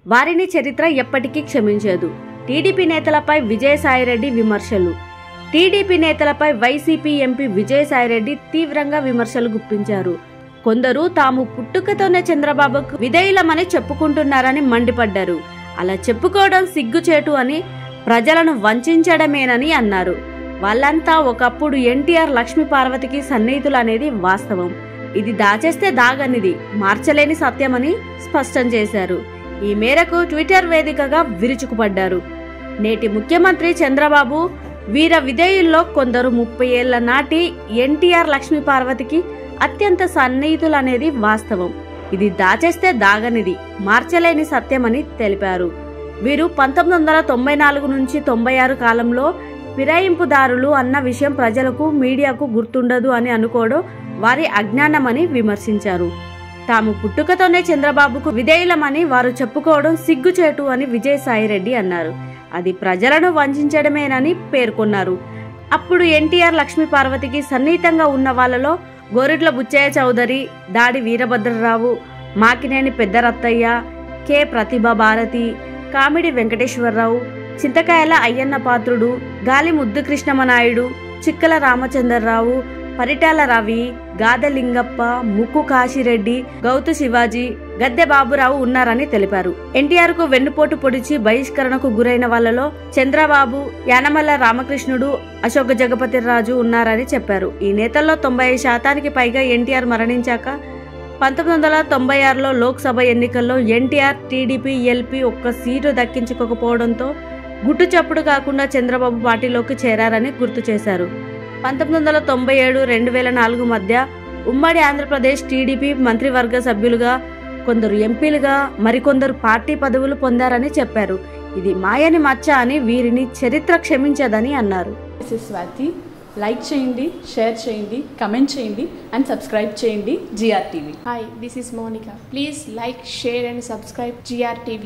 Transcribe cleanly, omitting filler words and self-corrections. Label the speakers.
Speaker 1: వారిని చరిత్ర ఎప్పటికీ క్షమించదు. టీడీపీ నేతలపై విజయసాయిరెడ్డి విమర్శలు. టీడీపీ నేతలపై వైసీపీ ఎంపీ విజయసాయిరెడ్డి తీవ్రంగా విమర్శలు గుప్పించారు. కొందరు తాము పుట్టుకతోనే చంద్రబాబుకు విధేయులమని చెప్పుకుంటున్నారని మండిపడ్డారు. అలా చెప్పుకోవడం సిగ్గుచేటు అని, ప్రజలను వంచడమేనని అన్నారు. వాళ్ళంతా ఒకప్పుడు ఎన్టీఆర్ లక్ష్మీపార్వతికి సన్నిహితులు అనేది వాస్తవం. ఇది దాచేస్తే దాగనిది, మార్చలేని సత్యమని స్పష్టం చేశారు. ఈ మేరకు ట్విట్టర్ వేదికగా విరుచుకుపడ్డారు. నేటి ముఖ్యమంత్రి చంద్రబాబు వీర విధేయుల్లో కొందరు 30 ఏళ్ల నాటి ఎన్టీఆర్ లక్ష్మీపార్వతికి అత్యంత సన్నిహితులనేది వాస్తవం. ఇది దాచేస్తే దాగనిది, మార్చలేని సత్యమని తెలిపారు. వీరు 1994 నుంచి 96 కాలంలో ఫిరాయింపుదారులు అన్న విషయం ప్రజలకు, మీడియాకు గుర్తుండదు అని అనుకోవడం వారి అజ్ఞానమని విమర్శించారు. తాము పుట్టుకతోనే చంద్రబాబుకు విధేయులమని వారు చెప్పుకోవడం సిగ్గుచేటు అని విజయసాయిరెడ్డి అన్నారు. అది ప్రజలను వంచడమేనని పేర్కొన్నారు. అప్పుడు ఎన్టీఆర్ లక్ష్మీపార్వతికి సన్నిహితంగా ఉన్న వాళ్లలో గోరిట్ల బుచ్చయ్య చౌదరి, దాడి వీరభద్రరావు, మాకినేని పెద్దరత్తయ్య, కె ప్రతిభా భారతి, కామిడి వెంకటేశ్వరరావు, చింతకాయల అయ్యన్న పాత్రుడు, గాలి ముద్దు కృష్ణమనాయుడు, చిక్కల రామచంద్రరావు, పరిటాల రవి, గాదెలింగప్ప, ముక్కు కాశిరెడ్డి, గౌతు శివాజీ, గద్దె బాబురావు ఉన్నారని తెలిపారు. ఎన్టీఆర్ కు వెన్నుపోటు పొడిచి బహిష్కరణకు గురైన వాళ్లలో చంద్రబాబు, యానమల్ల రామకృష్ణుడు, అశోక జగపతిరాజు ఉన్నారని చెప్పారు. ఈ నేతల్లో 90% పైగా ఎన్టీఆర్ మరణించాక 1996లో లోక్సభ ఎన్నికల్లో ఎన్టీఆర్ టీడీపీ ఎల్పీ ఒక్క సీటు దక్కించుకోకపోవడంతో గుట్టు చప్పుడు కాకుండా చంద్రబాబు పార్టీలోకి చేరారని గుర్తు చేశారు. 1997-2004 మధ్య ఉమ్మడి ఆంధ్రప్రదేశ్ టీడీపీ మంత్రివర్గ సభ్యులుగా, కొందరు ఎంపీలుగా, మరికొందరు పార్టీ పదవులు పొందారని చెప్పారు. ఇది మాయని మచ్చ అని, వీరిని చరిత్ర క్షమించదని అన్నారు.
Speaker 2: లైక్ చేయండి, షేర్ చేయండి, కమెంట్ చేయండి అండ్ సబ్స్క్రైబ్ చేయండి GR TV.
Speaker 3: Hi, this is Monica. Please like, share and subscribe GR TV.